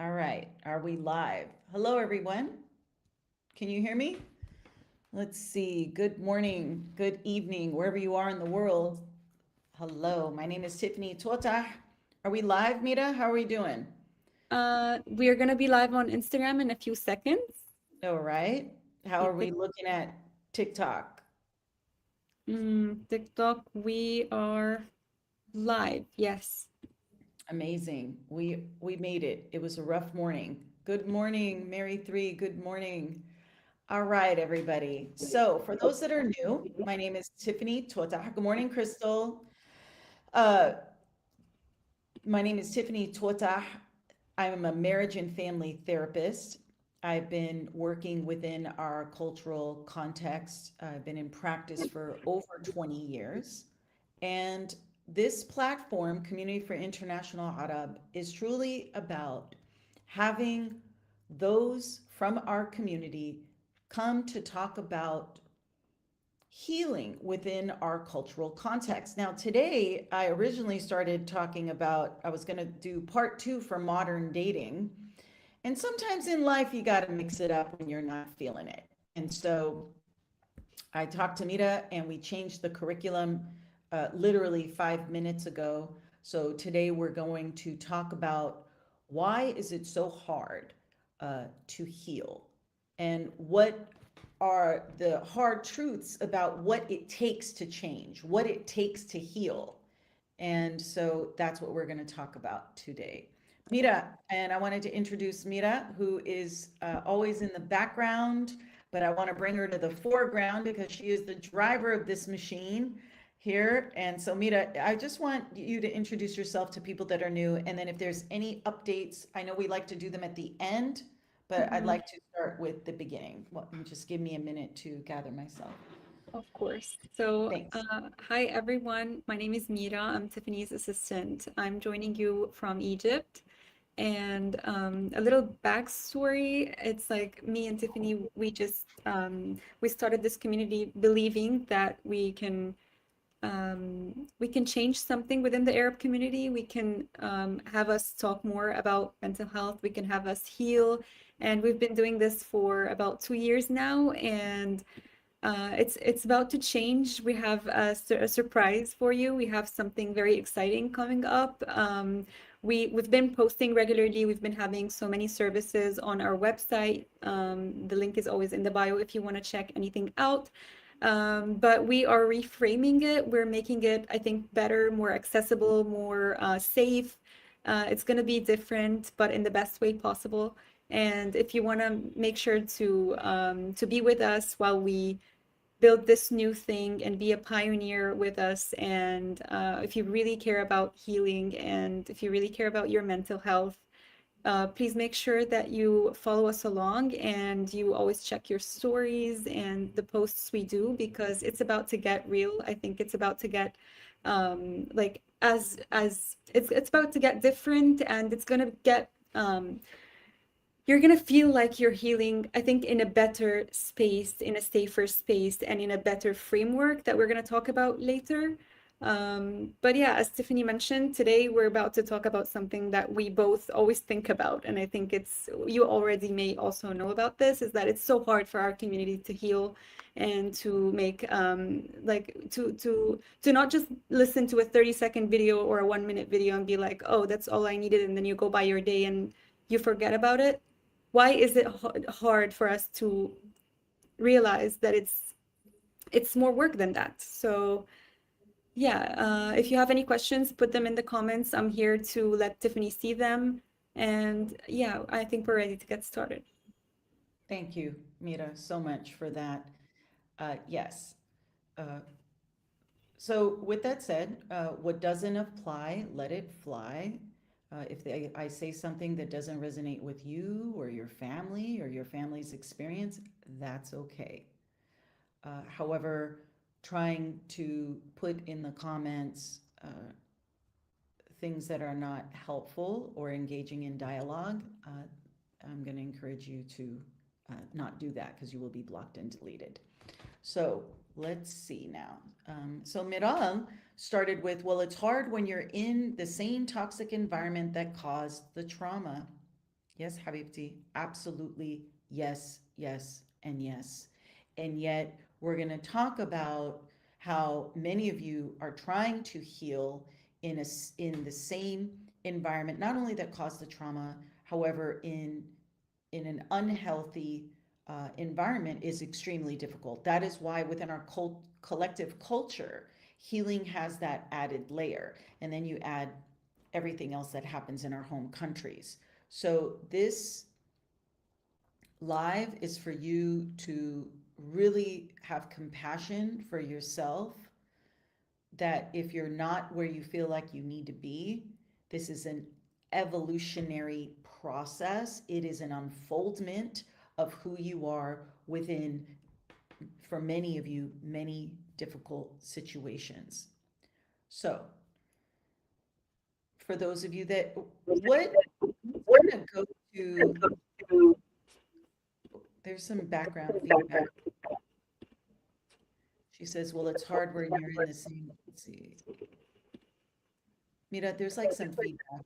All right. Are we live? Hello, everyone. Can you hear me? Let's see. Good morning, good evening, wherever you are in the world. Hello. My name is Tiffany Tota. Are we live, Mira? How are we doing? We're gonna be live on Instagram in a few seconds. All right. How are we looking at TikTok? TikTok, we are live. Yes. Amazing. We made it. It was a rough morning. Good morning, Mary 3. Good morning. All right, everybody. So, for those that are new, my name is Tiffany Tota. Good morning, Crystal. Uh, My name is Tiffany Tuotah. I'm a marriage and family therapist. I've been working within our cultural context. I've been in practice for over 20 years. And this platform, Community for International Arab, is truly about having those from our community come to talk about healing within our cultural context. Now, today, I originally started talking about, I was going to do part two for modern dating. And sometimes in life, you got to mix it up when you're not feeling it. And so I talked to Mita and we changed the curriculum literally 5 minutes ago. So today we're going to talk about why is it so hard to heal and what are the hard truths about what it takes to change, what it takes to heal. And so that's what we're going to talk about today. Mira, and I wanted to introduce Mira, who is always in the background, but I want to bring her to the foreground because she is the driver of this machine here. And so, Mira, I just want you to introduce yourself to people that are new. And then if there's any updates, I know we like to do them at the end, but I'd Mhm. like to start with the beginning. Well, just give me a minute to gather myself. Of course. So, Thanks. hi everyone. My name is Mira. I'm Tiffany's assistant. I'm joining you from Egypt. And a little backstory, it's like me and Tiffany, we started this community believing that we can change something within the Arab community. We can have us talk more about mental health. We can have us heal. And we've been doing this for about 2 years now. And it's about to change. We have a surprise for you. We have something very exciting coming up. We've been posting regularly. We've been having so many services on our website. The link is always in the bio if you want to check anything out. But we are reframing it. We're making it, I think, better, more accessible, more safe. It's going to be different, but in the best way possible. And if you want to make sure to be with us while we build this new thing and be a pioneer with us. And if you really care about healing and if you really care about your mental health, please make sure that you follow us along and you always check your stories and the posts we do because it's about to get real. I think it's about to get like as it's about to get different and it's gonna get you're gonna feel like you're healing, I think, in a better space, in a safer space, and in a better framework that we're gonna talk about later. But yeah, as Tiffany mentioned, today we're about to talk about something that we both always think about, and I think it's you already may also know about this, is that it's so hard for our community to heal and to make like to not just listen to a 30-second video or a 1 minute video and be like, oh, that's all I needed, and then you go by your day and you forget about it. Why is it hard for us to realize that it's more work than that? So yeah, if you have any questions, put them in the comments. I'm here to let Tiffany see them. And yeah, I think we're ready to get started. Thank you, Mira, so much for that. Yes. Uh, so with that said, what doesn't apply, let it fly. I say something that doesn't resonate with you or your family's experience, that's okay. However, trying to put in the comments things that are not helpful or engaging in dialogue, I'm going to encourage you to not do that because you will be blocked and deleted. So let's see now. So Miral started with, well, it's hard when you're in the same toxic environment that caused the trauma. Yes, Habibti, absolutely. Yes, yes, and yes. And yet, we're going to talk about how many of you are trying to heal in the same environment, not only that caused the trauma, however, in an unhealthy environment is extremely difficult. That is why within our collective culture, healing has that added layer. And then you add everything else that happens in our home countries. So this live is for you to really have compassion for yourself, that if you're not where you feel like you need to be, this is an evolutionary process. It is an unfoldment of who you are within, for many of you, many difficult situations. So, for those of you that, what, I'm going to go to, there's some background feedback. She says, well, it's hard when you're in the same, let's see. Mira, there's like some feedback.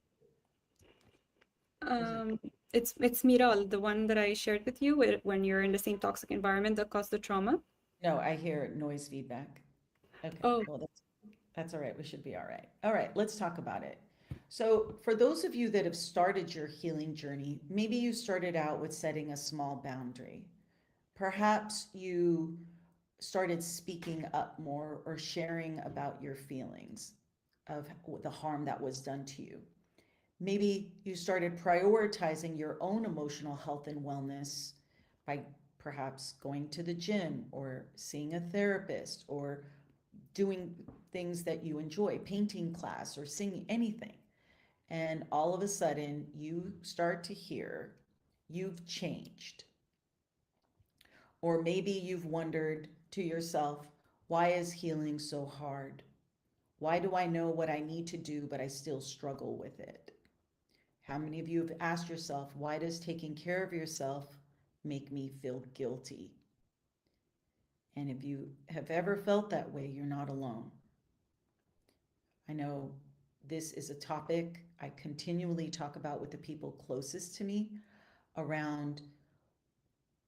Is it? Um, it's Miral, the one that I shared with you when you're in the same toxic environment that caused the trauma. No, I hear noise feedback. Okay, Oh, well, that's all right. We should be all right. All right, let's talk about it. So, for those of you that have started your healing journey, maybe you started out with setting a small boundary. Perhaps you started speaking up more or sharing about your feelings of the harm that was done to you. Maybe you started prioritizing your own emotional health and wellness by perhaps going to the gym or seeing a therapist or doing things that you enjoy, painting class or singing, anything. And all of a sudden, you start to hear you've changed. Or maybe you've wondered to yourself, why is healing so hard? Why do I know what I need to do, but I still struggle with it? How many of you have asked yourself, why does taking care of yourself make me feel guilty? And if you have ever felt that way, you're not alone. I know this is a topic I continually talk about with the people closest to me around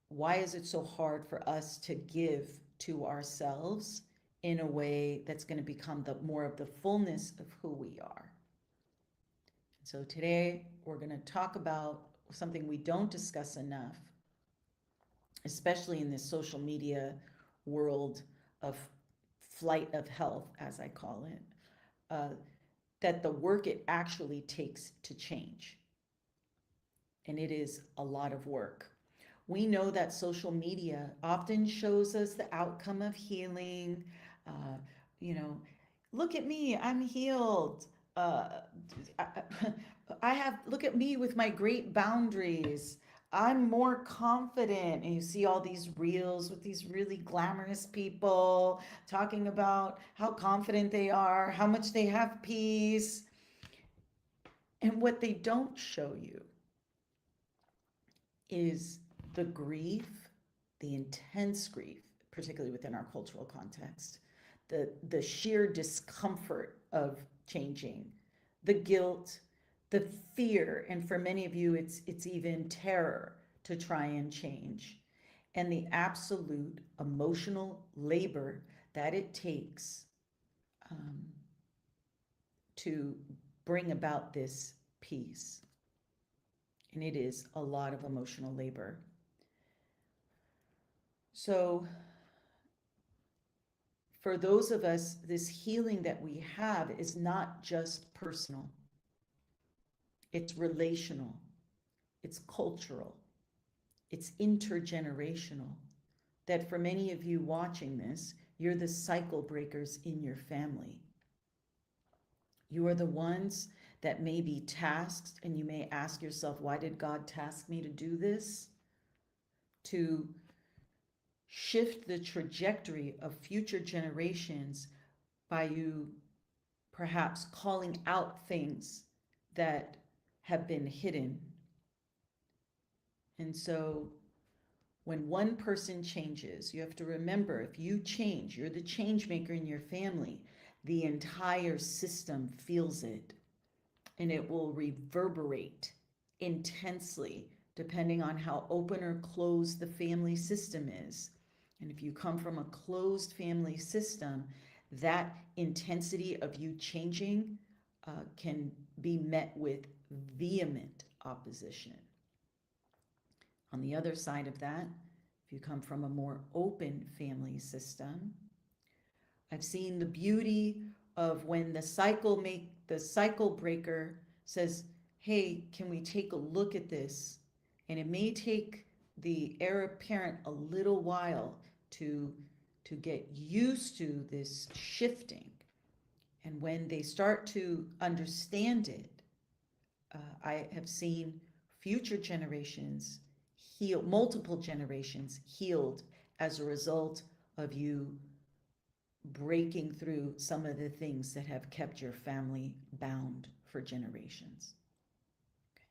why is it so hard for us to give to ourselves in a way that's going to become the more of the fullness of who we are. So today we're going to talk about something we don't discuss enough, especially in this social media world of flight of health, as I call it, uh, that the work it actually takes to change. And it is a lot of work. We know that social media often shows us the outcome of healing. Uh, you know, look at me, I'm healed. Uh, I, I have, look at me with my great boundaries. I'm more confident. And you see all these reels with these really glamorous people talking about how confident they are, how much they have peace. And what they don't show you is the grief, the intense grief, particularly within our cultural context, the sheer discomfort of changing, the guilt, the fear, and for many of you, it's even terror to try and change, and the absolute emotional labor that it takes um, to bring about this peace. And it is a lot of emotional labor. So, for those of us, this healing that we have is not just personal, it's relational, it's cultural, it's intergenerational. That for many of you watching this, you're the cycle breakers in your family. You are the ones that may be tasked, and you may ask yourself, why did God task me to do this? To shift the trajectory of future generations by you perhaps calling out things that have been hidden. And so when one person changes, you have to remember, if you change, you're the change maker in your family, the entire system feels it and it will reverberate intensely, depending on how open or closed the family system is. And if you come from a closed family system, that intensity of you changing can be met with vehement opposition. On the other side of that, if you come from a more open family system, I've seen the beauty of when the cycle breaker says, hey, can we take a look at this? And it may take the heir apparent a little while to get used to this shifting. And when they start to understand it, I have seen future generations heal, multiple generations healed as a result of you breaking through some of the things that have kept your family bound for generations. Okay.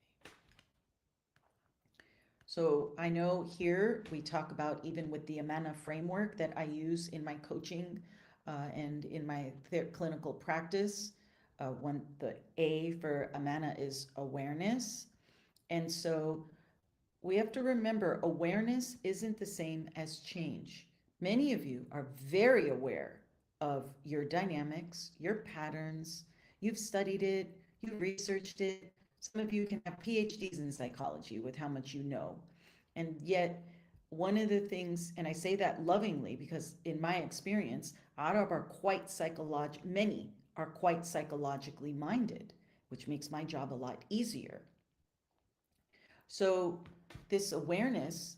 So I know here we talk about, even with the Amana framework that I use in my coaching and in my clinical practice, the A for Amana is awareness. And so we have to remember, awareness isn't the same as change. Many of you are very aware of your dynamics, your patterns. You've studied it, you've researched it. Some of you can have PhDs in psychology with how much you know. And yet, one of the things, and I say that lovingly because in my experience, many are quite psychologically minded, which makes my job a lot easier. So this awareness,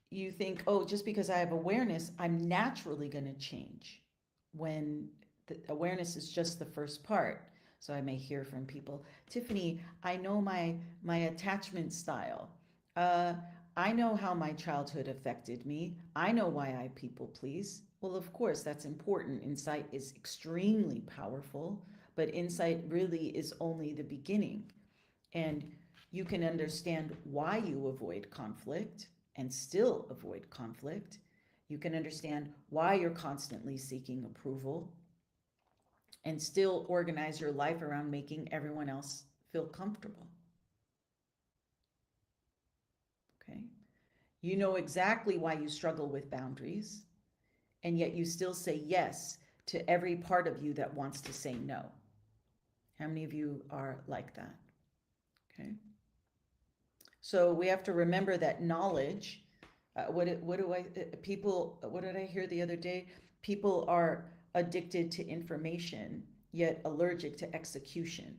you think, oh, just because I have awareness, I'm naturally going to change, when the awareness is just the first part. So I may hear from people, Tiffany, I know my attachment style. I know how my childhood affected me. I know why I people please. Well, of course, that's important. Insight is extremely powerful, but insight really is only the beginning. And you can understand why you avoid conflict and still avoid conflict. You can understand why you're constantly seeking approval and still organize your life around making everyone else feel comfortable. Okay? You know exactly why you struggle with boundaries, and yet you still say yes to every part of you that wants to say no. How many of you are like that? Okay? So we have to remember that knowledge, what did I hear the other day? People are addicted to information, yet allergic to execution.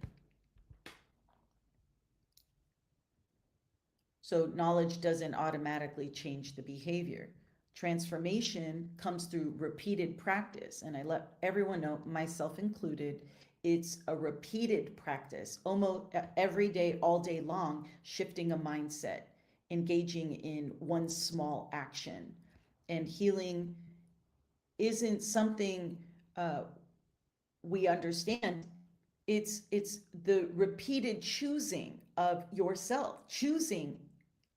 So knowledge doesn't automatically change the behavior. Transformation comes through repeated practice. And I let everyone know, myself included, it's a repeated practice, almost every day, all day long, shifting a mindset, engaging in one small action. And healing isn't something we understand. It's the repeated choosing of yourself, choosing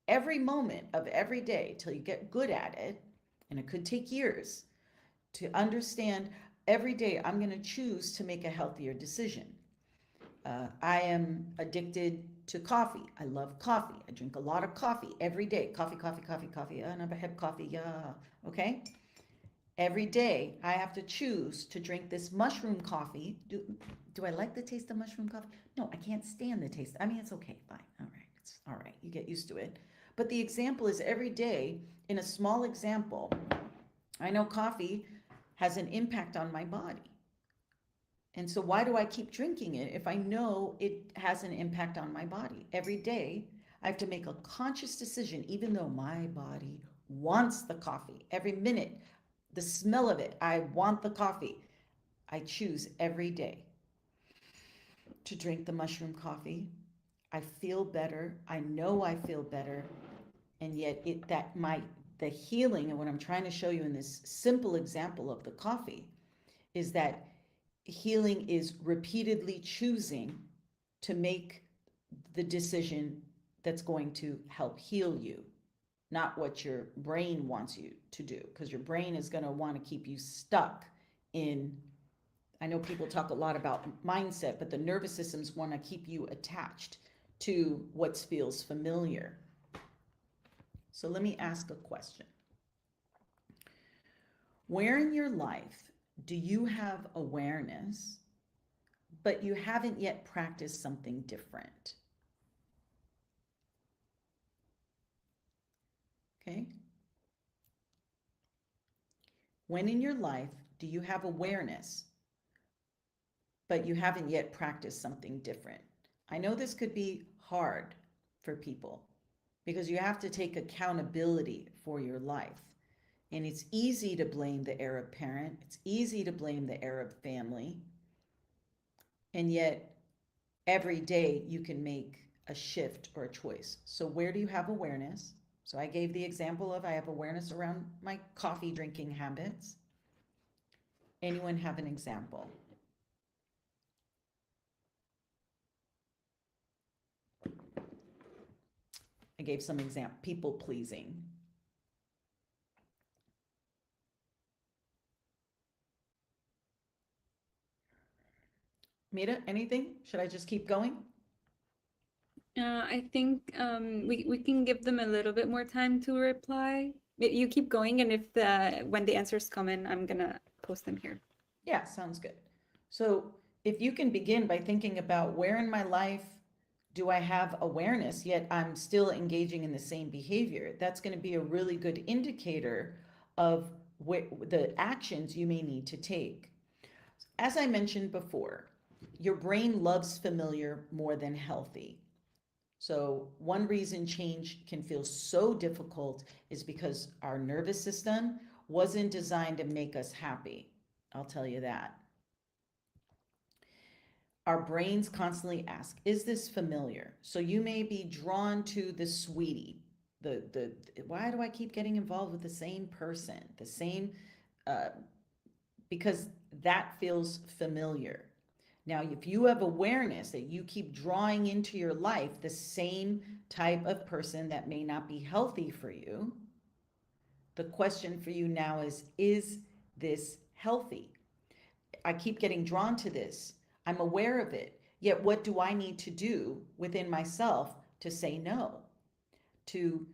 every moment of every day till you get good at it. And it could take years to understand. Every day I'm going to choose to make a healthier decision. I am addicted to coffee. I love coffee. I drink a lot of coffee every day. Coffee. And I have coffee. Yeah. Okay. Every day I have to choose to drink this mushroom coffee. Do I like the taste of mushroom coffee? No, I can't stand the taste. I mean, it's okay. Fine. All right. It's all right. You get used to it. But the example is every day, in a small example, I know coffee has an impact on my body. And so why do I keep drinking it if I know it has an impact on my body? Every day, I have to make a conscious decision, even though my body wants the coffee. Every minute, the smell of it, I want the coffee. I choose every day to drink the mushroom coffee. I feel better. I know I feel better. And yet the healing, and what I'm trying to show you in this simple example of the coffee, is that healing is repeatedly choosing to make the decision that's going to help heal you, not what your brain wants you to do, because your brain is going to want to keep you stuck in I know people talk a lot about mindset, but the nervous systems want to keep you attached to what feels familiar. So let me ask a question. Where in your life do you have awareness, but you haven't yet practiced something different? Okay. When in your life do you have awareness, but you haven't yet practiced something different? I know this could be hard for people because you have to take accountability for your life. And it's easy to blame the Arab parent, it's easy to blame the Arab family. And yet, every day you can make a shift or a choice. So, where do you have awareness? So, I gave the example of I have awareness around my coffee drinking habits. Anyone have an example? I gave some example, people pleasing. Mira, anything? Should I just keep going? I think we can give them a little bit more time to reply. You keep going, and if when the answers come in, I'm gonna post them here. Yeah, sounds good. So if you can begin by thinking about where in my life do I have awareness, yet I'm still engaging in the same behavior, that's going to be a really good indicator of the actions you may need to take. As I mentioned before, your brain loves familiar more than healthy. So, one reason change can feel so difficult is because our nervous system wasn't designed to make us happy. I'll tell you that. Our brains constantly ask, is this familiar? So you may be drawn to the sweetie. The why do I keep getting involved with the same person? The same uh, because that feels familiar. Now, if you have awareness that you keep drawing into your life the same type of person that may not be healthy for you, the question for you now is this healthy? I keep getting drawn to this. I'm aware of it. Yet, what do I need to do within myself to say no? To,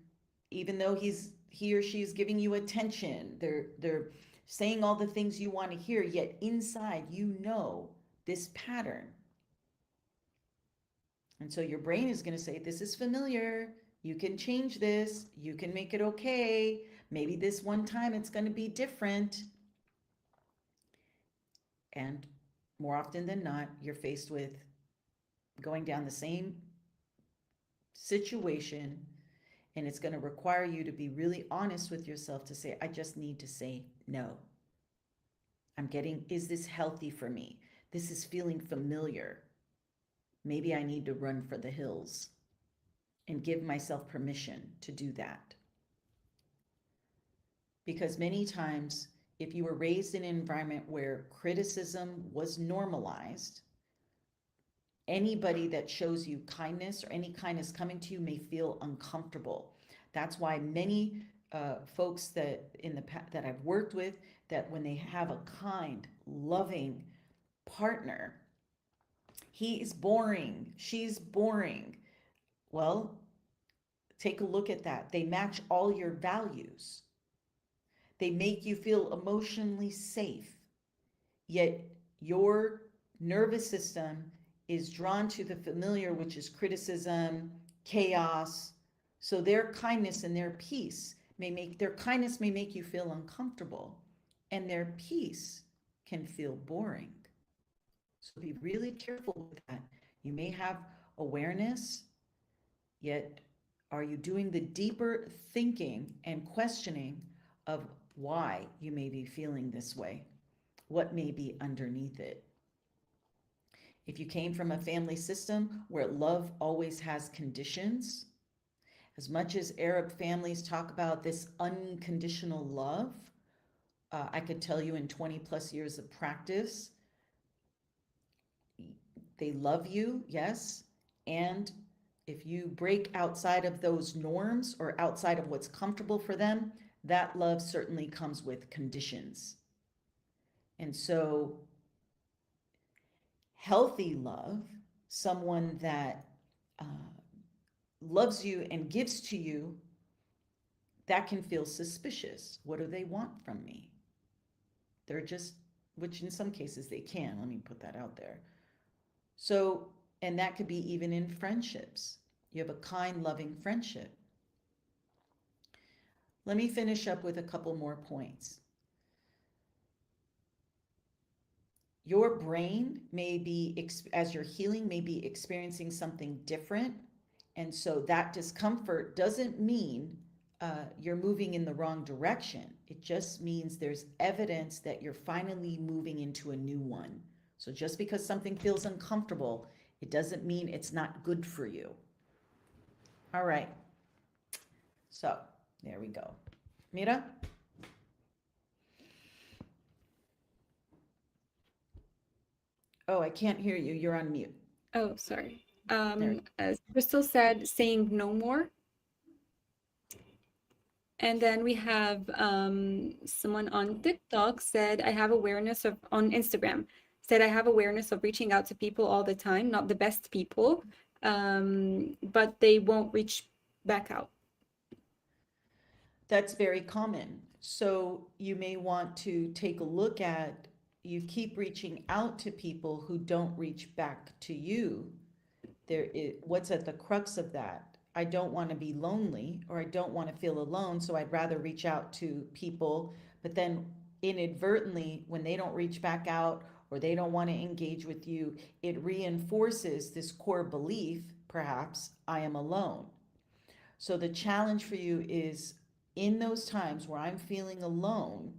even though he or she is giving you attention, they're saying all the things you want to hear, yet inside you know this pattern. And so your brain is going to say, this is familiar. You can change this. You can make it okay. Maybe this one time it's going to be different. And more often than not, you're faced with going down the same situation, and it's going to require you to be really honest with yourself to say, I just need to say no. Is this healthy for me? This is feeling familiar. Maybe I need to run for the hills and give myself permission to do that. Because many times, if you were raised in an environment where criticism was normalized, anybody that shows you kindness or any kindness coming to you may feel uncomfortable. That's why many folks that that I've worked with, that when they have a kind, loving partner, he's boring, she's boring. Well, take a look at that. They match all your values. They make you feel emotionally safe. Yet your nervous system is drawn to the familiar, which is criticism, chaos. So their kindness and their peace may make you feel uncomfortable, and their peace can feel boring. So be really careful with that. You may have awareness, yet are you doing the deeper thinking and questioning of why you may be feeling this way? What may be underneath it? If you came from a family system where love always has conditions, as much as Arab families talk about this unconditional love, I could tell you in 20 plus years of practice, they love you, yes. And if you break outside of those norms or outside of what's comfortable for them, that love certainly comes with conditions. And so Healthy love, someone that uh, loves you and gives to you, that can feel suspicious. What do they want from me? They're just, which in some cases they can, let me put that out there. So, and that could be even in friendships. You have a kind, loving friendship. Let me finish up with a couple more points. Your brain may be, as you're healing, may be experiencing something different. And so that discomfort doesn't mean you're moving in the wrong direction. It just means there's evidence that you're finally moving into a new one. So just because something feels uncomfortable, it doesn't mean it's not good for you. All right. So there we go. Mira? Oh, I can't hear you. You're on mute. Oh, sorry. There. As Crystal said, saying no more. And then we have someone on TikTok said, I have awareness of, on Instagram, said, I have awareness of reaching out to people all the time, not the best people, but they won't reach back out. That's very common. So you may want to take a look at, you keep reaching out to people who don't reach back to you. What's at the crux of that? I don't want to be lonely, or I don't want to feel alone, so I'd rather reach out to people. But then inadvertently, when they don't reach back out or they don't want to engage with you, it reinforces this core belief, perhaps, I am alone. So the challenge for you is, in those times where I'm feeling alone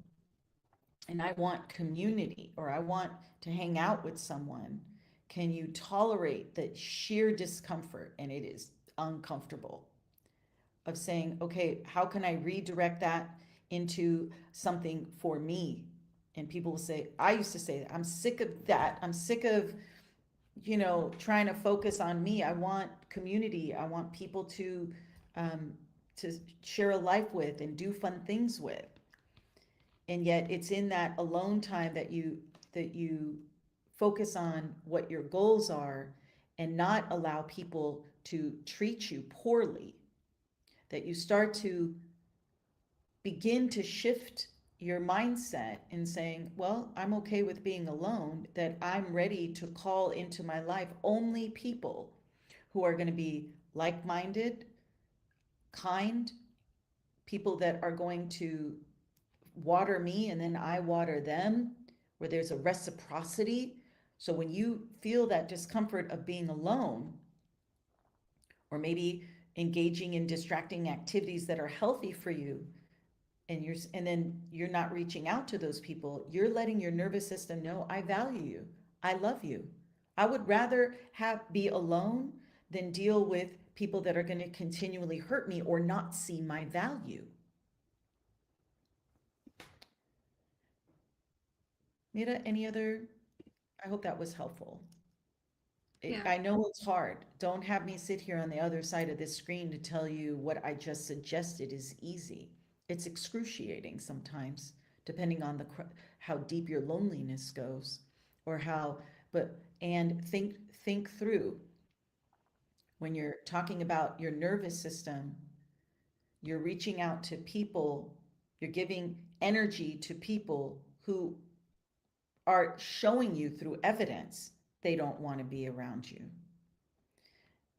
and I want community, or I want to hang out with someone, can you tolerate the sheer discomfort, and it is uncomfortable, of saying, okay, how can I redirect that into something for me? And people will say, I used to say, I'm sick of that. I'm sick of, trying to focus on me. I want community. I want people um, to share a life with and do fun things with. And yet it's in that alone time that you focus on what your goals are, and not allow people to treat you poorly, that you start to begin to shift your mindset in saying, well, I'm okay with being alone, that I'm ready to call into my life only people who are going to be like-minded, kind, people that are going to water me and then I water them, where there's a reciprocity. So when you feel that discomfort of being alone, or maybe engaging in distracting activities that are healthy for you, and then you're not reaching out to those people, you're letting your nervous system know, I value you, I love you. I would rather be alone than deal with people that are going to continually hurt me or not see my value. Mira, any other? I hope that was helpful. Yeah. I know it's hard. Don't have me sit here on the other side of this screen to tell you what I just suggested is easy. It's excruciating sometimes, depending on how deep your loneliness goes, or how, and think through, when you're talking about your nervous system, you're reaching out to people, you're giving energy to people who are showing you through evidence they don't want to be around you.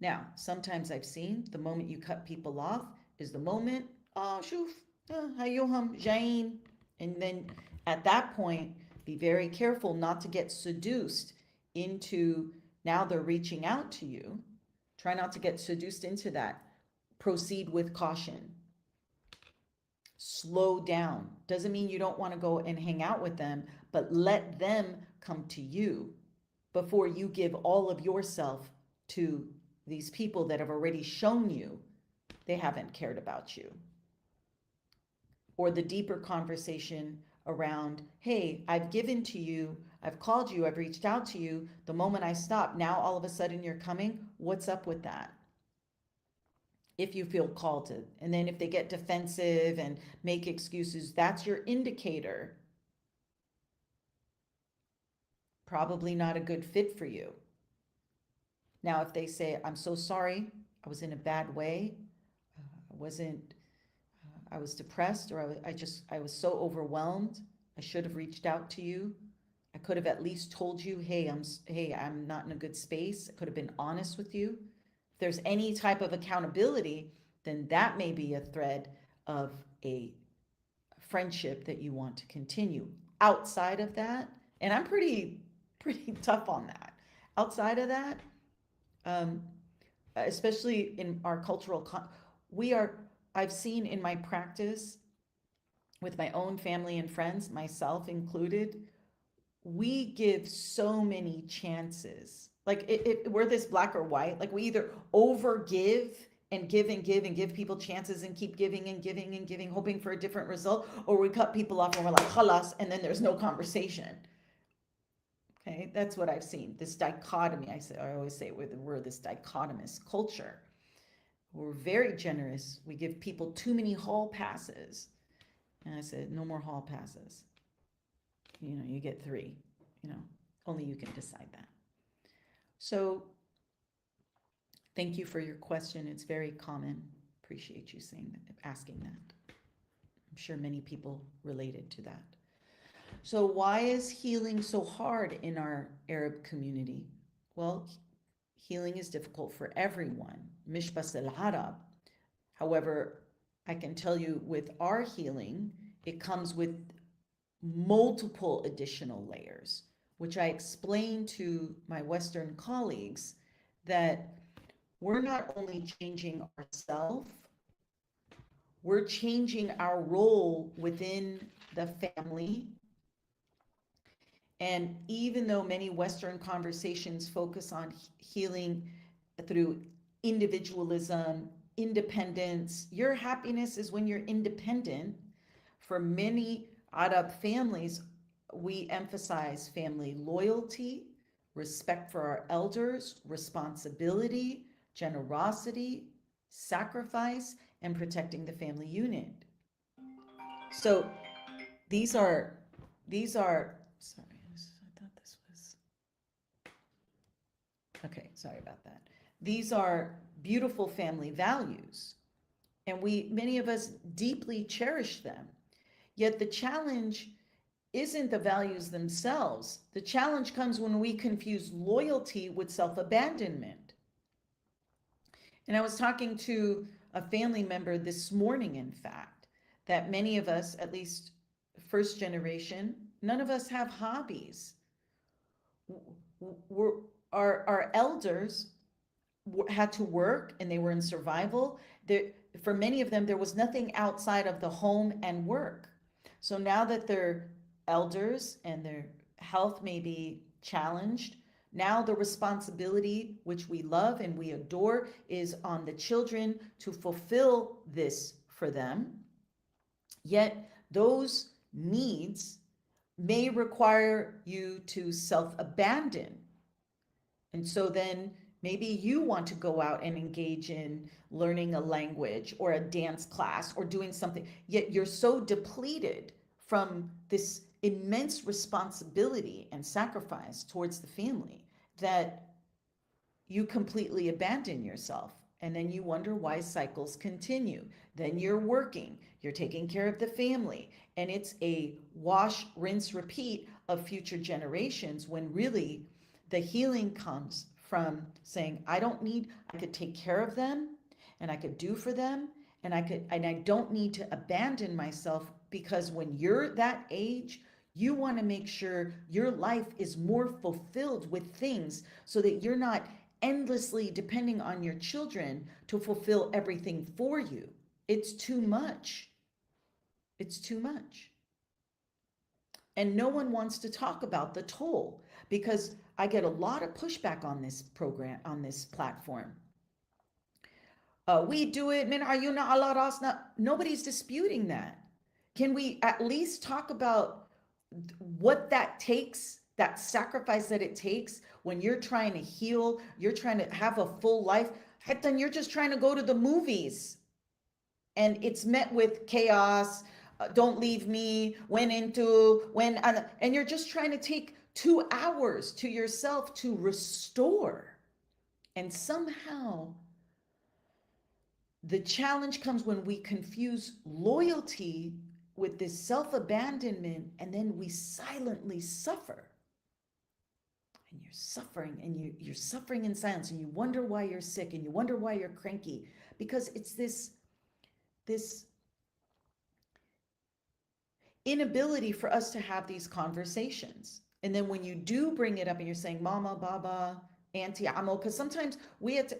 Now, sometimes I've seen the moment you cut people off is the moment, oh, shoof, hayoham, Jane. And then at that point, be very careful not to get seduced into, now they're reaching out to you. Try not to get seduced into that. Proceed with caution. Slow down. Doesn't mean you don't want to go and hang out with them, but let them come to you before you give all of yourself to these people that have already shown you they haven't cared about you. Or the deeper conversation around, hey, I've given to you, I've called you, I've reached out to you. The moment I stop, now all of a sudden you're coming. What's up with that? If you feel called to. And then if they get defensive and make excuses, that's your indicator probably not a good fit for you. Now, if they say, I'm so sorry, I was in a bad way, I wasn't, I was depressed, or I was so overwhelmed, I should have reached out to you. I could have at least told you, hey, I'm not in a good space. I could have been honest with you. If there's any type of accountability, then that may be a thread of a friendship that you want to continue. Outside of that, and I'm pretty tough on that. Outside of that, um, especially in our we are, I've seen in my practice with my own family and friends, myself included, we give so many chances. Like we're this black or white. Like we either over give and give and give and give people chances and keep giving and giving and giving, hoping for a different result, or we cut people off and we're like, halas, and then there's no conversation. Okay, that's what I've seen. This dichotomy. I always say we're this dichotomous culture. We're very generous. We give people too many hall passes. And I said, no more hall passes. You get 3, only you can decide that. So thank you for your question. It's very common. Appreciate you asking that. I'm sure many people related to that. So why is healing so hard in our Arab community? Well, healing is difficult for everyone. Mish bas al-Arab. However, I can tell you with our healing, it comes with multiple additional layers, which I explain to my Western colleagues that we're not only changing ourselves, we're changing our role within the family. And even though many Western conversations focus on healing through individualism, independence, your happiness is when you're independent. For many Arab families, we emphasize family loyalty, respect for our elders, responsibility, generosity, sacrifice, and protecting the family unit. So these are, sorry, I thought this was, okay, sorry about that. These are beautiful family values, and many of us deeply cherish them. Yet the challenge isn't the values themselves. The challenge comes when we confuse loyalty with self-abandonment. And I was talking to a family member this morning, in fact, that many of us, at least first generation, none of us have hobbies. Our elders had to work and they were in survival. For many of them, there was nothing outside of the home and work. So now that they're elders and their health may be challenged, now the responsibility, which we love and we adore, is on the children to fulfill this for them. Yet those needs may require you to self-abandon. And so then maybe you want to go out and engage in learning a language or a dance class or doing something, yet you're so depleted from this immense responsibility and sacrifice towards the family that you completely abandon yourself. And then you wonder why cycles continue. Then you're working, you're taking care of the family, and it's a wash, rinse, repeat of future generations, when really the healing comes from saying, I could take care of them and I could do for them, and I don't need to abandon myself, because when you're that age, you want to make sure your life is more fulfilled with things so that you're not endlessly depending on your children to fulfill everything for you. It's too much. It's too much. And no one wants to talk about the toll, because I get a lot of pushback on this program, on this platform. We do it, man, are you not Allah Rasna? Nobody's disputing that. Can we at least talk about what that takes, that sacrifice that it takes when you're trying to heal, you're trying to have a full life, then you're just trying to go to the movies and it's met with chaos, don't leave me, and you're just trying to take 2 hours to yourself to restore. And somehow the challenge comes when we confuse loyalty with this self abandonment, and then we silently suffer. And you're suffering, and you're suffering in silence, and you wonder why you're sick, and you wonder why you're cranky, because it's this inability for us to have these conversations. And then when you do bring it up and you're saying, Mama, Baba, Auntie, Amo, because sometimes we have to,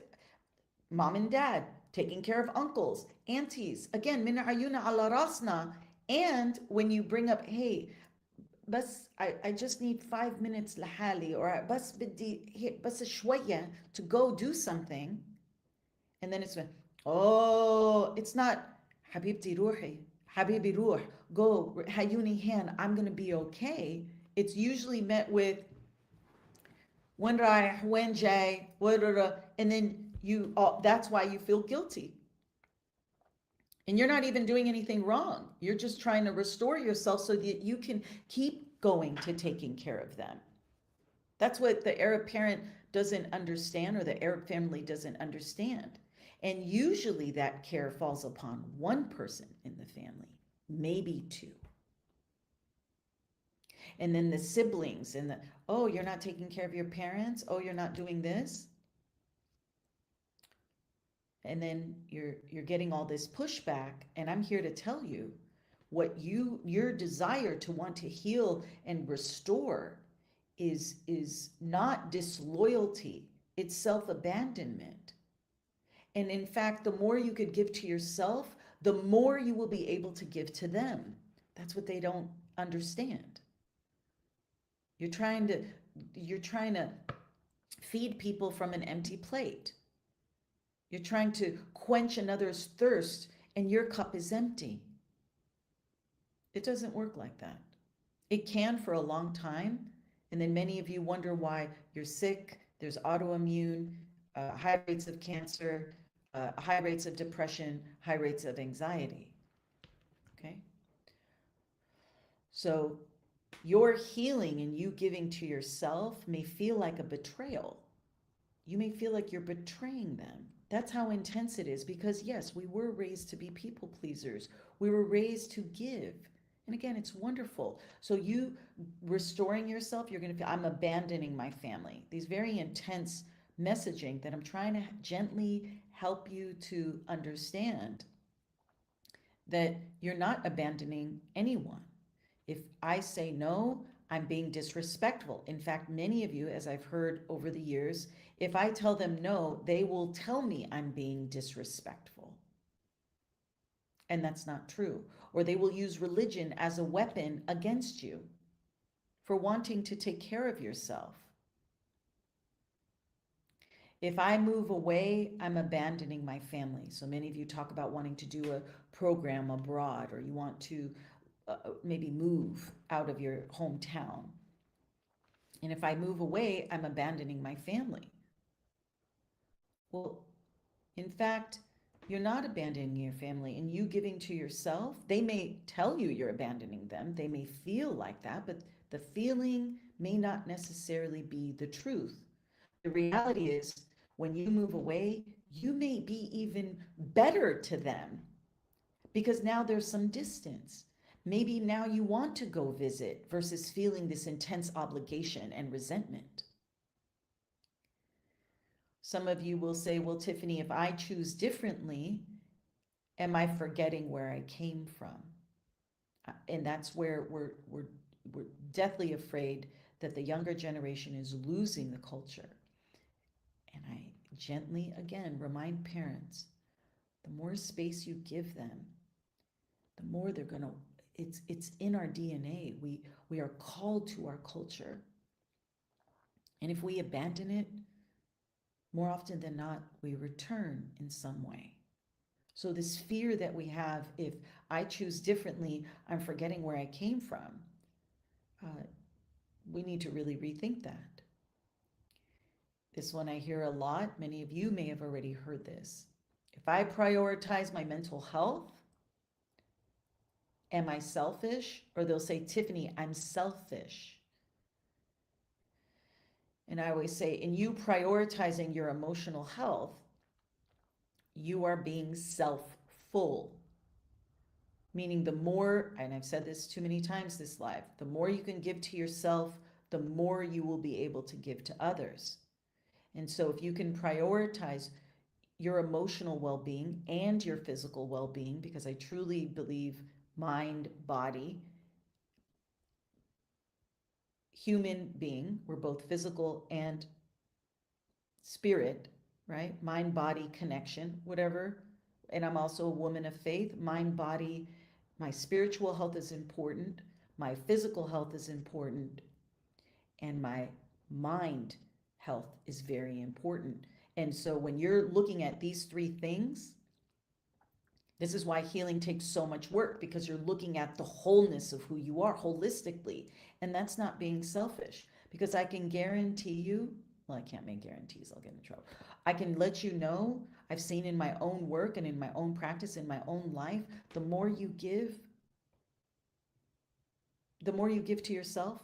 mom and dad, taking care of uncles, aunties, again, min ayuna ala rasna. And when you bring up, hey, bus, I just need 5 minutes lahali, or bus bidi, bus shwaya to go do something. And then it's, oh, it's not, Habibti Ruhi, Habibi Ruh, go, Hayuni Han, I'm going to be okay. It's usually met with, when Rai, when Jay, and then you, that's why you feel guilty. And you're not even doing anything wrong. You're just trying to restore yourself so that you can keep going to taking care of them. That's what the Arab parent doesn't understand, or the Arab family doesn't understand. And usually that care falls upon one person in the family, maybe two. And then the siblings and the, oh, you're not taking care of your parents. Oh, you're not doing this. And then you're getting all this pushback. And I'm here to tell you what your desire to want to heal and restore is not disloyalty. It's self-abandonment. And in fact, the more you could give to yourself, the more you will be able to give to them. That's what they don't understand. You're trying to feed people from an empty plate. You're trying to quench another's thirst, and your cup is empty. It doesn't work like that. It can for a long time, and then many of you wonder why you're sick. There's autoimmune, high rates of cancer, high rates of depression, high rates of anxiety. Okay? So your healing and you giving to yourself may feel like a betrayal. You may feel like you're betraying them. That's how intense it is, because yes, we were raised to be people pleasers. We were raised to give. And again, it's wonderful. So you restoring yourself, you're going to feel, I'm abandoning my family. These very intense messaging that I'm trying to gently help you to understand that you're not abandoning anyone. If I say no, I'm being disrespectful. In fact, many of you, as I've heard over the years, if I tell them no, they will tell me I'm being disrespectful. And that's not true. Or they will use religion as a weapon against you for wanting to take care of yourself. If I move away, I'm abandoning my family. So many of you talk about wanting to do a program abroad, or you want to maybe move out of your hometown. And if I move away, I'm abandoning my family. Well, in fact, you're not abandoning your family, and you giving to yourself, they may tell you you're abandoning them. They may feel like that, but the feeling may not necessarily be the truth. The reality is, when you move away, you may be even better to them, because now there's some distance. Maybe now you want to go visit versus feeling this intense obligation and resentment. Some of you will say, well, Tiffany, if I choose differently, am I forgetting where I came from? And that's where we're deathly afraid that the younger generation is losing the culture. And I gently, again, remind parents, the more space you give them, the more they're going to, it's in our DNA. We are called to our culture. And if we abandon it, more often than not, we return in some way. So this fear that we have, if I choose differently, I'm forgetting where I came from. We need to really rethink that. This one I hear a lot. Many of you may have already heard this. If I prioritize my mental health, am I selfish? Or they'll say, Tiffany, I'm selfish. And I always say, in you prioritizing your emotional health, you are being self-full. Meaning the more, and I've said this too many times this live, the more you can give to yourself, the more you will be able to give to others. And so if you can prioritize your emotional well-being and your physical well-being, because I truly believe mind, body, human being, we're both physical and spirit, right? Mind, body connection, whatever. And I'm also a woman of faith. Mind, body, my spiritual health is important. My physical health is important. And my mind health is very important. And so when you're looking at these three things, this is why healing takes so much work, because you're looking at the wholeness of who you are holistically. And that's not being selfish, because I can guarantee you, well, I can't make guarantees, I'll get in trouble. I can let you know, I've seen in my own work and in my own practice, in my own life, the more you give to yourself,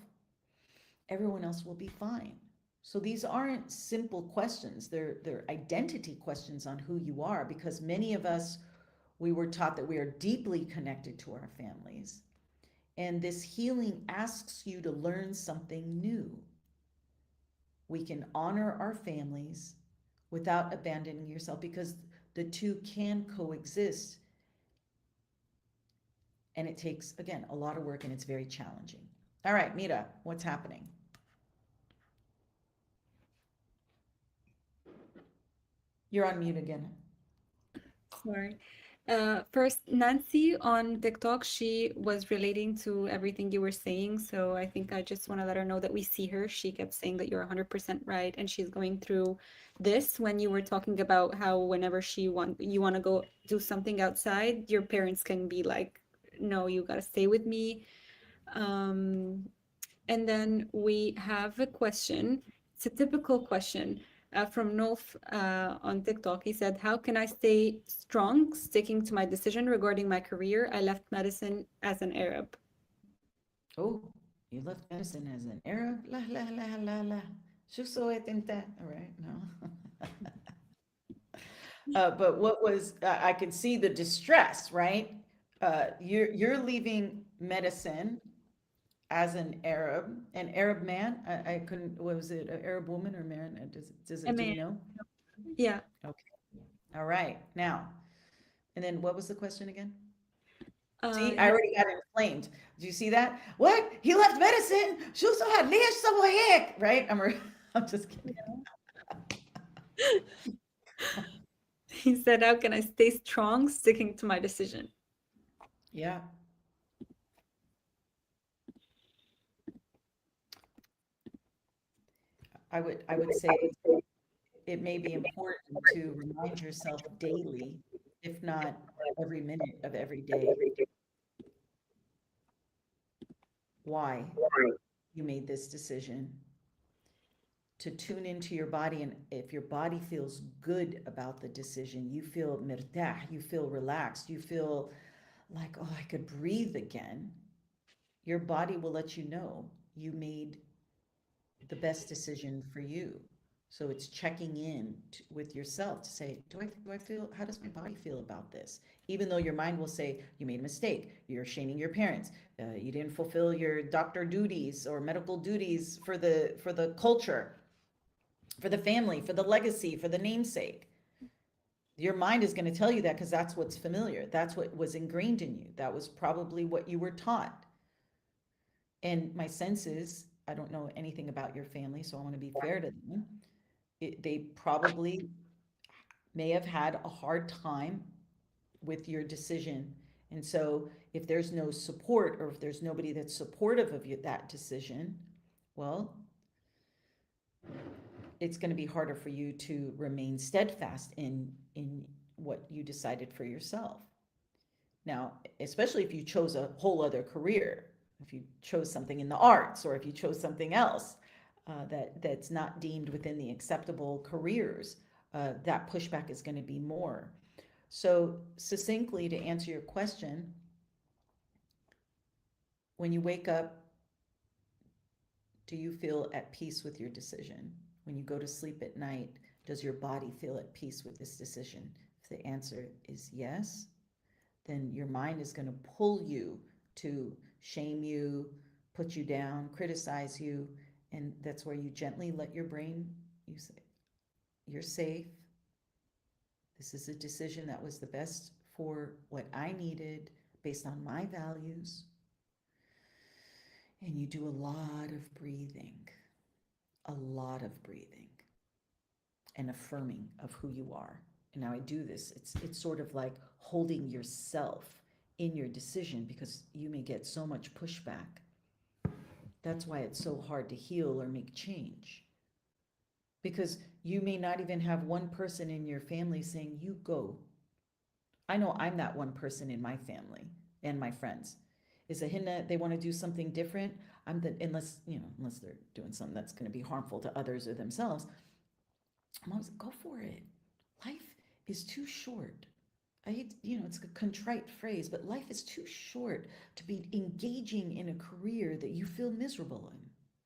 everyone else will be fine. So these aren't simple questions. They're identity questions on who you are, because many of us, we were taught that we are deeply connected to our families. And this healing asks you to learn something new. We can honor our families without abandoning yourself, because the two can coexist. And it takes, again, a lot of work, and it's very challenging. All right, Mira, what's happening? You're on mute again. Sorry. First, Nancy on TikTok, she was relating to everything you were saying. So I think I just want to let her know that we see her. She kept saying that you're 100% right, and she's going through this when you were talking about how whenever you want to go do something outside, your parents can be like, no, you got to stay with me. Um, and then we have a question. It's a typical question from Nolf on TikTok. He said, how can I stay strong, sticking to my decision regarding my career? I left medicine as an Arab. Oh, you left medicine as an Arab? La la la la la. شو سويت انت? All right, no. But what was, I could see the distress, right? You're leaving medicine as an Arab man. I couldn't, what was it, an Arab woman or man? Does A it, do man. you know? Yeah. Okay. All right. Now, and then what was the question again? See, I He, already got inflamed. Do you see that? What? He left medicine. شو صار؟ ليش سوى هيك? Right? I'm just kidding. he said, how can I stay strong, sticking to my decision? Yeah. I would say it may be important to remind yourself daily, if not every minute of every day, why you made this decision, to tune into your body. And if your body feels good about the decision, you feel مرتاح, you feel relaxed, you feel like, oh, I could breathe again, your body will let you know you made the best decision for you. So it's checking in with yourself to say, do I feel, how does my body feel about this? Even though your mind will say, you made a mistake, you're shaming your parents, you didn't fulfill your doctor duties or medical duties for the culture, for the family, for the legacy, for the namesake. Your mind is going to tell you that because that's what's familiar. That's what was ingrained in you. That was probably what you were taught. And my sense is, I don't know anything about your family, so I want to be fair to them. They probably may have had a hard time with your decision. And so if there's no support, or if there's nobody that's supportive of you, that decision, well, it's going to be harder for you to remain steadfast in what you decided for yourself. Now, especially if you chose a whole other career, if you chose something in the arts, or if you chose something else that's not deemed within the acceptable careers, that pushback is going to be more. So succinctly, to answer your question, when you wake up, Do you feel at peace with your decision? When you go to sleep at night, does your body feel at peace with this decision? If the answer is yes, then your mind is going to pull you to shame you, put you down, criticize you. And that's where you gently let your brain, you say, you're safe. This is a decision that was the best for what I needed based on my values. And you do a lot of breathing, and affirming of who you are. And now I do this. It's sort of like holding yourself in your decision because you may get so much pushback. That's why it's so hard to heal or make change. Because you may not even have one person in your family saying, you go. I know I'm that one person in my family and my friends. Is a Hinna, they want to do something different. Unless they're doing something that's going to be harmful to others or themselves. I'm always, go for it. Life is too short. I hate, it's a contrite phrase, but life is too short to be engaging in a career that you feel miserable in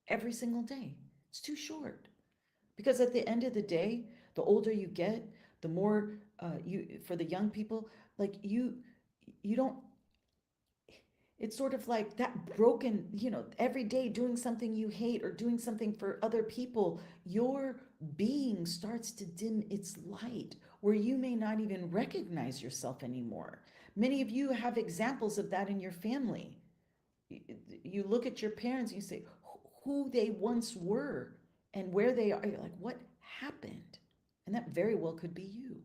every single day. It's too short. Because at the end of the day, the older you get, the more for the young people, like you don't, it's sort of like that broken, every day doing something you hate or doing something for other people, your being starts to dim its light where you may not even recognize yourself anymore. Many of you have examples of that in your family. You look at your parents and you say who they once were and where they are. You're like, what happened? And that very well could be you.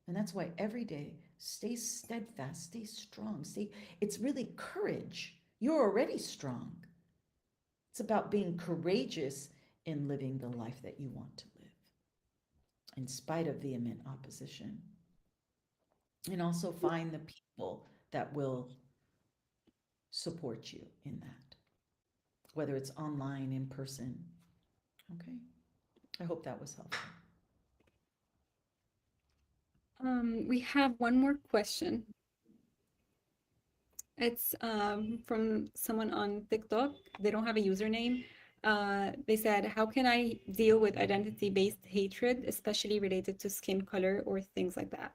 And that's why every day, stay steadfast, stay strong, it's really courage. You're already strong. It's about being courageous in living the life that you want to live, in spite of vehement opposition. And also find the people that will support you in that, whether it's online, in person. Okay. I hope that was helpful. We have one more question. It's from someone on TikTok. They don't have a username. They said, how can I deal with identity-based hatred, especially related to skin color or things like that?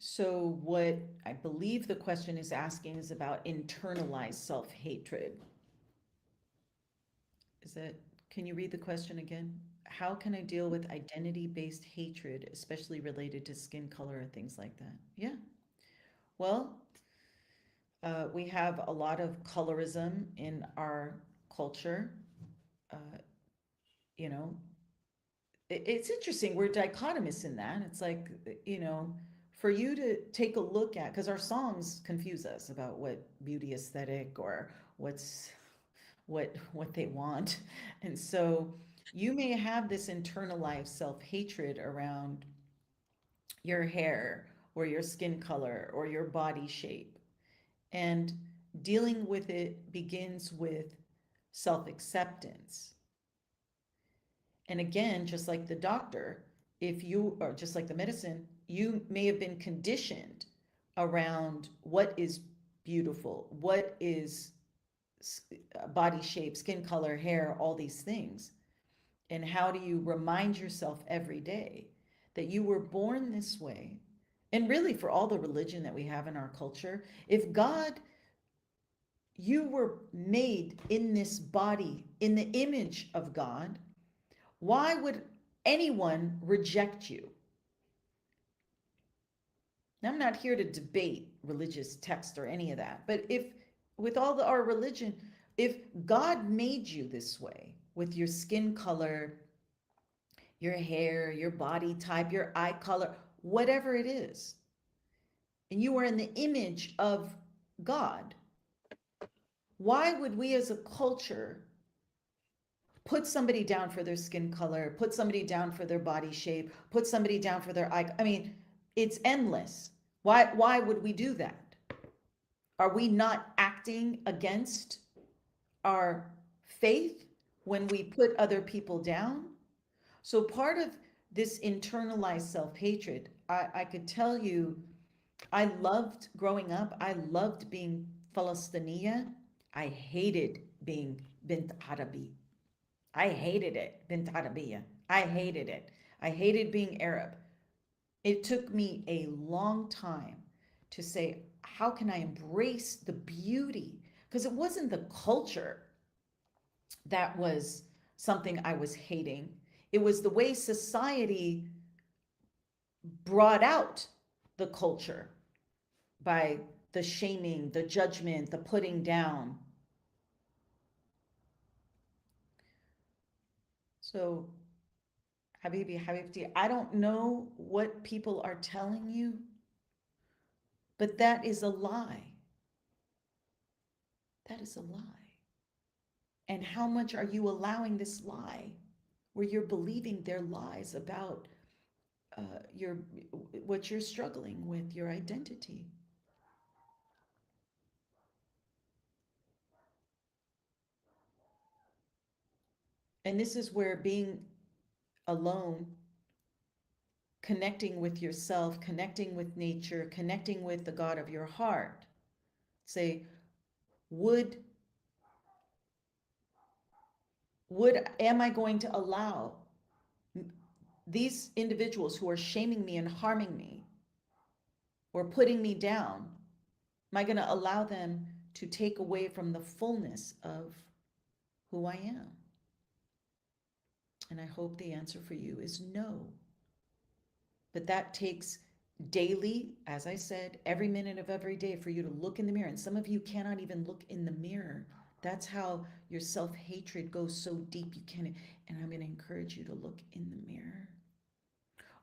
So what I believe the question is asking is about internalized self-hatred. Can you read the question again? How can I deal with identity-based hatred, especially related to skin color and things like that? Yeah. Well, we have a lot of colorism in our culture. You know, it's interesting. We're dichotomous in that. It's like, for you to take a look at, because our songs confuse us about what beauty aesthetic or what they want. And so you may have this internalized self-hatred around your hair or your skin color or your body shape. And dealing with it begins with self-acceptance. And again, just like the doctor, or just like the medicine, you may have been conditioned around what is beautiful, what is body shape, skin color, hair, all these things. And how do you remind yourself every day that you were born this way? And really, for all the religion that we have in our culture, if God, you were made in this body, in the image of God, why would anyone reject you? Now, I'm not here to debate religious text or any of that, but if with all our religion, if God made you this way with your skin color, your hair, your body type, your eye color, whatever it is, and you are in the image of God, why would we as a culture put somebody down for their skin color, put somebody down for their body shape, put somebody down for their eye? I mean, it's endless. Why would we do that? Are we not acting against our faith when we put other people down? So part of this internalized self-hatred, I could tell you, growing up, I loved being Palestinian. I hated being Bint Arabi. I hated it, Bint Arabiya. I hated it. I hated being Arab. It took me a long time to say, how can I embrace the beauty? Because it wasn't the culture that was something I was hating. It was the way society brought out the culture by the shaming, the judgment, the putting down. So, Habibi, Habibti, I don't know what people are telling you, but that is a lie. That is a lie. And how much are you allowing this lie where you're believing their lies about your what you're struggling with, your identity? And this is where being alone, connecting with yourself, connecting with nature, connecting with the God of your heart. Say, would am I going to allow these individuals who are shaming me and harming me or putting me down, am I going to allow them to take away from the fullness of who I am? And I hope the answer for you is no. But that takes daily, as I said, every minute of every day for you to look in the mirror. And some of you cannot even look in the mirror. That's how your self-hatred goes so deep you can't. And I'm going to encourage you to look in the mirror.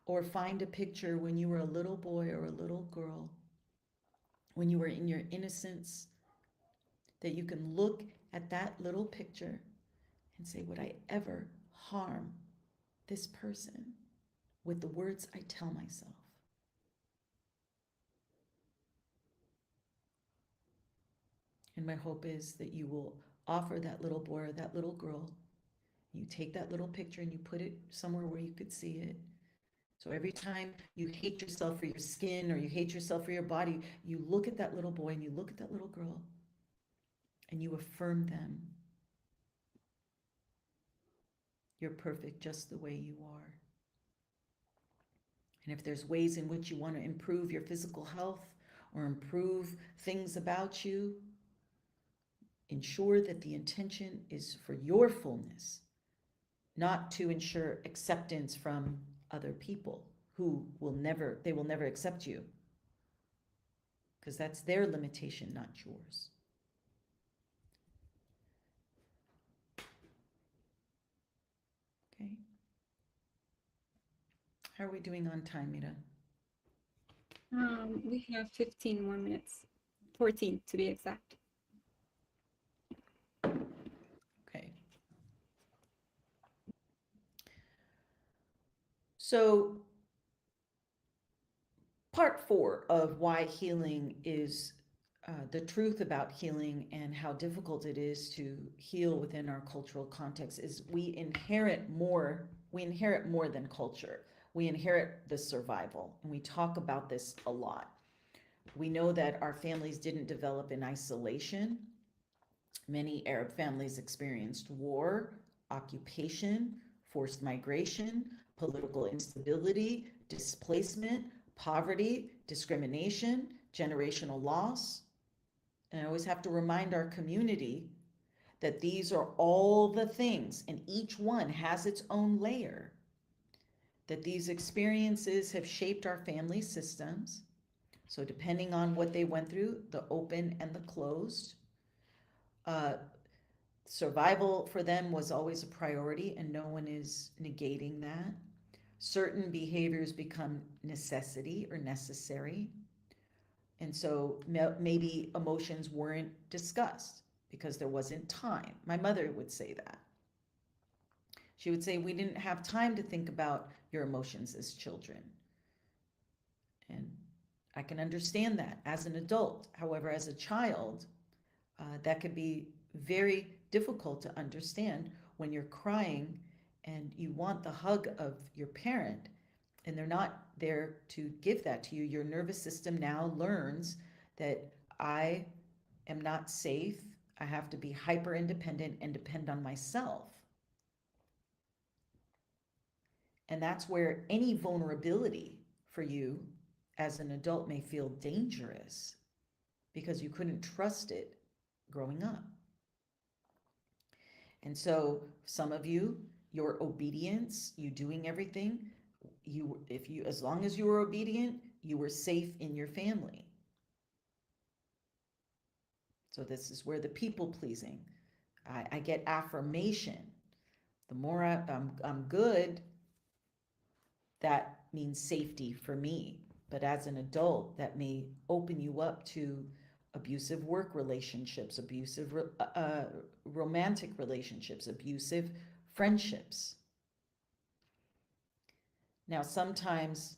Or find a picture when you were a little boy or a little girl, when you were in your innocence, that you can look at that little picture and say, would I ever harm this person with the words I tell myself? And my hope is that you will offer that little boy or that little girl, you take that little picture and you put it somewhere where you could see it. So every time you hate yourself for your skin or you hate yourself for your body, you look at that little boy and you look at that little girl and you affirm them. You're perfect just the way you are. And if there's ways in which you want to improve your physical health or improve things about you, ensure that the intention is for your fullness, not to ensure acceptance from other people who will never accept you, because that's their limitation, not yours. Okay. How are we doing on time, Mira? We have 15 more minutes, 14 to be exact. Okay. So part 4 of why healing is the truth about healing and how difficult it is to heal within our cultural context is we inherit more than culture. We inherit the survival, and we talk about this a lot. We know that our families didn't develop in isolation. Many Arab families experienced war, occupation, forced migration, political instability, displacement, poverty, discrimination, generational loss. And I always have to remind our community that these are all the things, and each one has its own layer, that these experiences have shaped our family systems. So depending on what they went through, the open and the closed, survival for them was always a priority, and no one is negating that. Certain behaviors become necessity or necessary. And so maybe emotions weren't discussed because there wasn't time. My mother would say that. She would say, we didn't have time to think about your emotions as children. And I can understand that as an adult. However, as a child, that could be very difficult to understand when you're crying and you want the hug of your parent and they're not there to give that to you. Your nervous system now learns that I am not safe. I have to be hyper independent and depend on myself. And that's where any vulnerability for you as an adult may feel dangerous because you couldn't trust it growing up. And so some of you, your obedience, you doing everything, as long as you were obedient, you were safe in your family. So this is where the people pleasing, I get affirmation. The more I'm good, that means safety for me. But as an adult, that may open you up to abusive work relationships, abusive romantic relationships, abusive friendships. Now, sometimes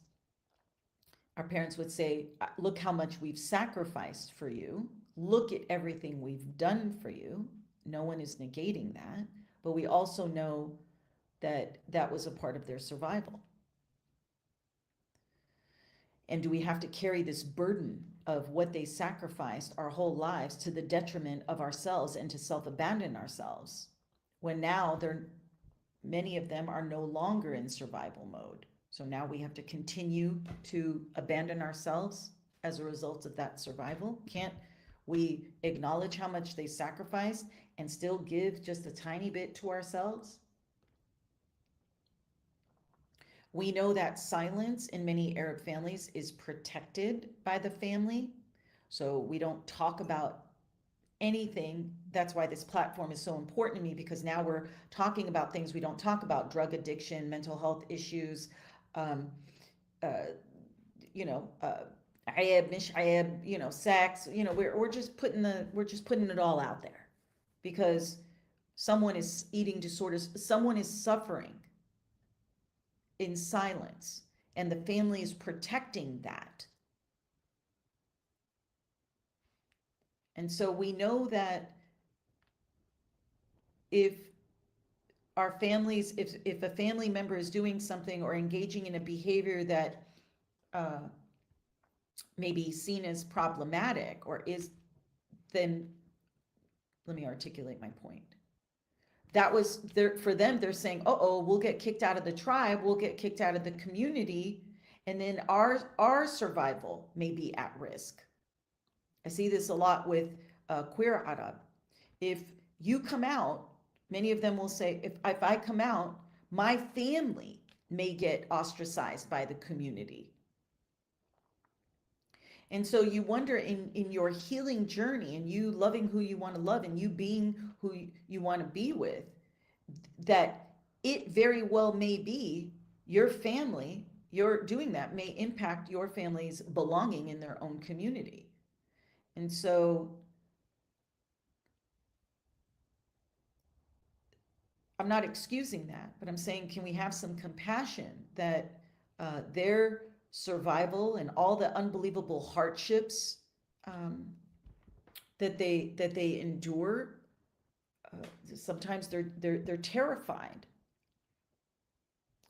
our parents would say, look how much we've sacrificed for you. Look at everything we've done for you. No one is negating that. But we also know that that was a part of their survival. And do we have to carry this burden of what they sacrificed our whole lives to the detriment of ourselves and to self-abandon ourselves when now many of them are no longer in survival mode? So now we have to continue to abandon ourselves as a result of that survival. Can't we acknowledge how much they sacrificed and still give just a tiny bit to ourselves? We know that silence in many Arab families is protected by the family. So we don't talk about anything. That's why this platform is so important to me, because now we're talking about things we don't talk about: drug addiction, mental health issues, sex. We're just putting it all out there because someone is eating disorders, someone is suffering in silence, and the family is protecting that. And so we know that if a family member is doing something or engaging in a behavior that may be seen as problematic then let me articulate my point. That was there for them. They're saying, we'll get kicked out of the tribe, we'll get kicked out of the community, and then our survival may be at risk. I see this a lot with queer Arab. If you come out, many of them will say, if I come out, my family may get ostracized by the community. And so you wonder in your healing journey and you loving who you want to love and you being who you want to be with, that it very well may be your family, you're doing that may impact your family's belonging in their own community. And so I'm not excusing that, but I'm saying, can we have some compassion that their survival and all the unbelievable hardships that they endure, sometimes they're terrified.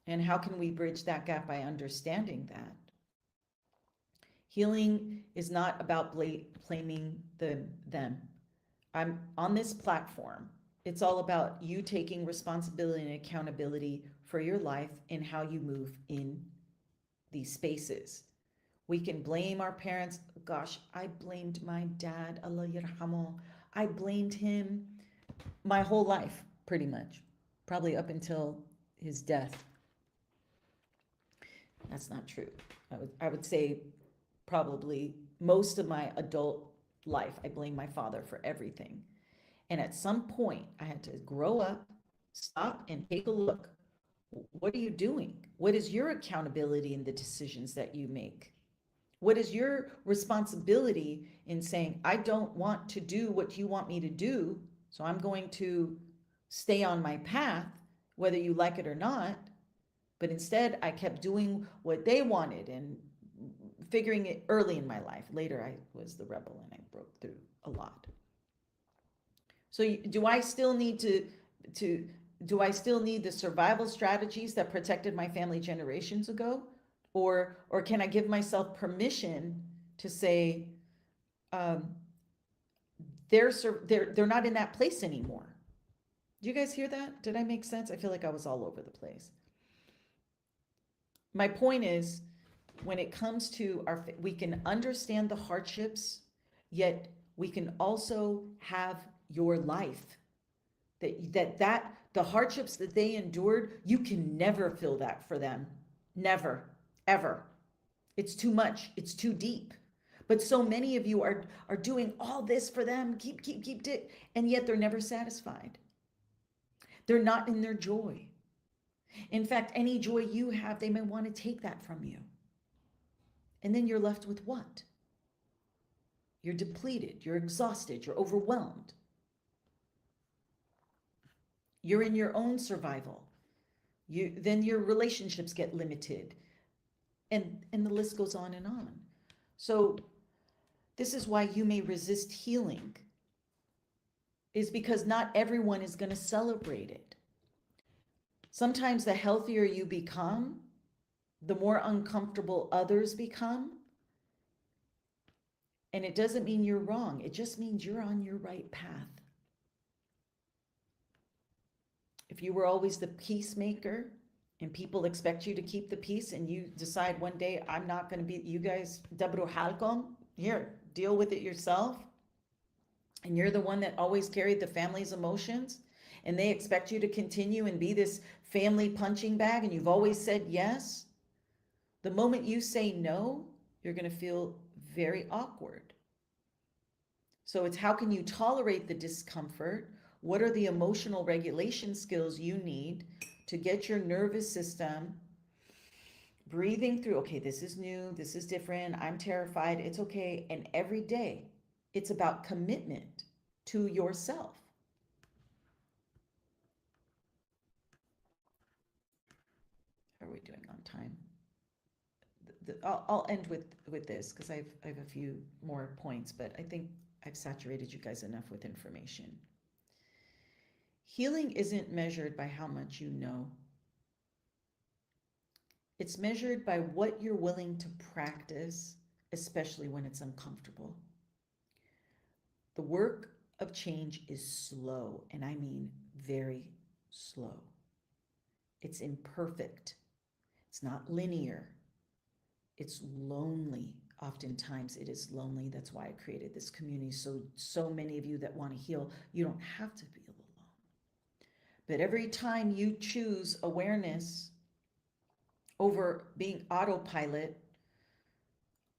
And how can we bridge that gap by understanding that? Healing is not about blaming them. I'm on this platform. It's all about you taking responsibility and accountability for your life and how you move in these spaces. We can blame our parents. Gosh, I blamed my dad, Allah yarhamu. I blamed him my whole life, pretty much, probably up until his death. That's not true. I would say probably most of my adult life, I blame my father for everything. And at some point, I had to grow up, stop, and take a look. What are you doing? What is your accountability in the decisions that you make? What is your responsibility in saying, I don't want to do what you want me to do, so I'm going to stay on my path, whether you like it or not. But instead, I kept doing what they wanted and figuring it early in my life. Later, I was the rebel and I broke through a lot. So do I still need do I still need the survival strategies that protected my family generations ago? Or can I give myself permission to say, they're not in that place anymore. Do you guys hear that? Did I make sense? I feel like I was all over the place. My point is, when it comes to we can understand the hardships, yet we can also have your life. That the hardships that they endured, you can never feel that for them. Never, ever. It's too much. It's too deep. But so many of you are doing all this for them, keep, and yet they're never satisfied. They're not in their joy. In fact, any joy you have, they may want to take that from you. And then you're left with what? You're depleted, you're exhausted, you're overwhelmed. You're in your own survival. Then your relationships get limited. And the list goes on and on. So this is why you may resist healing, is because not everyone is going to celebrate it. Sometimes the healthier you become, the more uncomfortable others become. And it doesn't mean you're wrong. It just means you're on your right path. If you were always the peacemaker and people expect you to keep the peace and you decide one day, I'm not going to be, you guys, dabro halkom, here, deal with it yourself. And you're the one that always carried the family's emotions and they expect you to continue and be this family punching bag and you've always said yes. The moment you say no, you're going to feel very awkward. So it's how can you tolerate the discomfort? What are the emotional regulation skills you need to get your nervous system breathing through, okay, this is new, this is different, I'm terrified, it's okay. And every day, it's about commitment to yourself. How are we doing on time? I'll end with this because I have a few more points, but I think I've saturated you guys enough with information. Healing isn't measured by how much you know. It's measured by what you're willing to practice, especially when it's uncomfortable. The work of change is slow, and I mean very slow. It's imperfect. It's not linear. It's lonely. Oftentimes it is lonely. That's why I created this community. So many of you that want to heal, you don't have to be alone. But every time you choose awareness over being autopilot,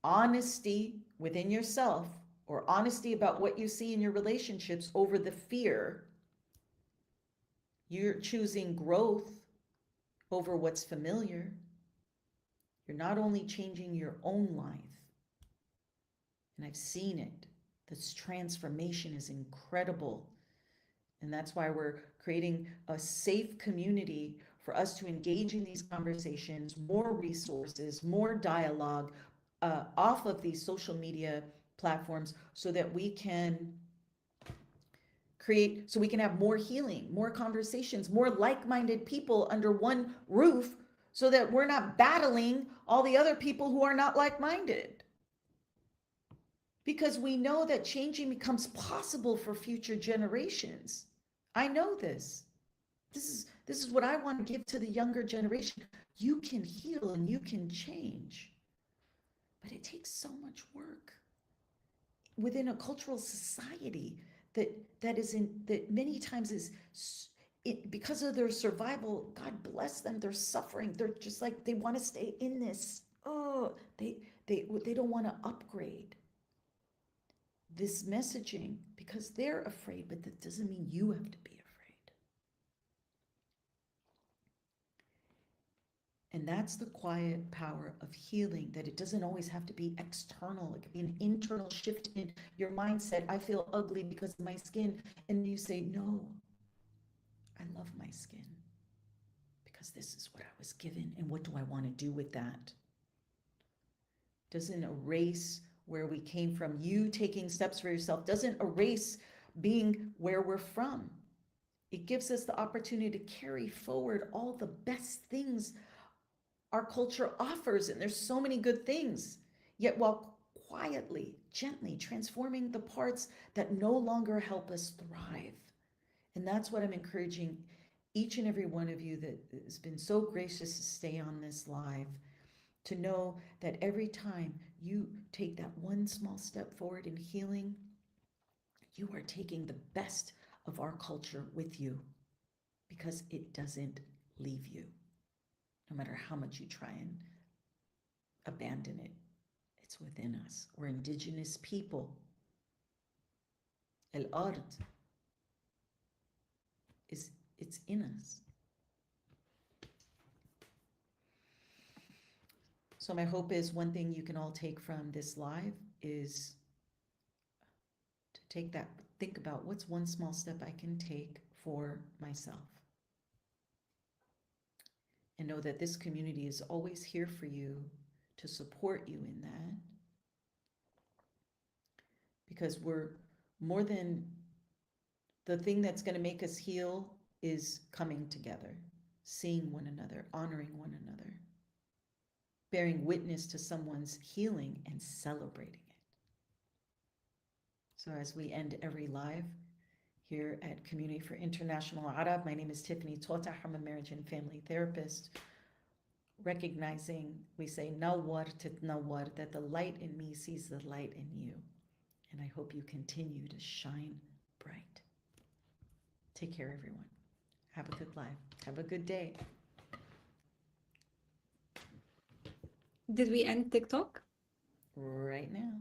honesty within yourself, or honesty about what you see in your relationships over the fear, you're choosing growth over what's familiar. You're not only changing your own life, and I've seen it, this transformation is incredible. And that's why we're creating a safe community for us to engage in these conversations, more resources, more dialogue off of these social media platforms so that we can create, so we can have more healing, more conversations, more like-minded people under one roof so that we're not battling all the other people who are not like-minded. Because we know that changing becomes possible for future generations. I know this. This is what I want to give to the younger generation. You can heal and you can change. But it takes so much work within a cultural society that many times is because of their survival. God bless them. They're suffering. They're just like, they want to stay in this. Oh, they don't want to upgrade this messaging because they're afraid, but that doesn't mean you have to be afraid. And that's the quiet power of healing, that it doesn't always have to be external. It can be an internal shift in your mindset. I feel ugly because of my skin. And you say, no, I love my skin because this is what I was given. And what do I want to do with that? Doesn't erase where we came from. You taking steps for yourself doesn't erase being where we're from. It gives us the opportunity to carry forward all the best things our culture offers, and there's so many good things. Yet while quietly, gently transforming the parts that no longer help us thrive. And that's what I'm encouraging each and every one of you that has been so gracious to stay on this live, to know that every time you take that one small step forward in healing, you are taking the best of our culture with you, because it doesn't leave you, no matter how much you try and abandon it. It's within us. We're indigenous people. El ard is, it's in us. So my hope is one thing you can all take from this live is to take that, think about what's one small step I can take for myself. And know that this community is always here for you, to support you in that. Because we're more than, the thing that's going to make us heal is coming together, seeing one another, honoring one another, bearing witness to someone's healing and celebrating it. So as we end every live here at Community for International Arab, my name is Tiffany Tota. I'm a marriage and family therapist. Recognizing, we say, nawar titnawar, that the light in me sees the light in you. And I hope you continue to shine bright. Take care, everyone. Have a good life. Have a good day. Did we end TikTok? Right now.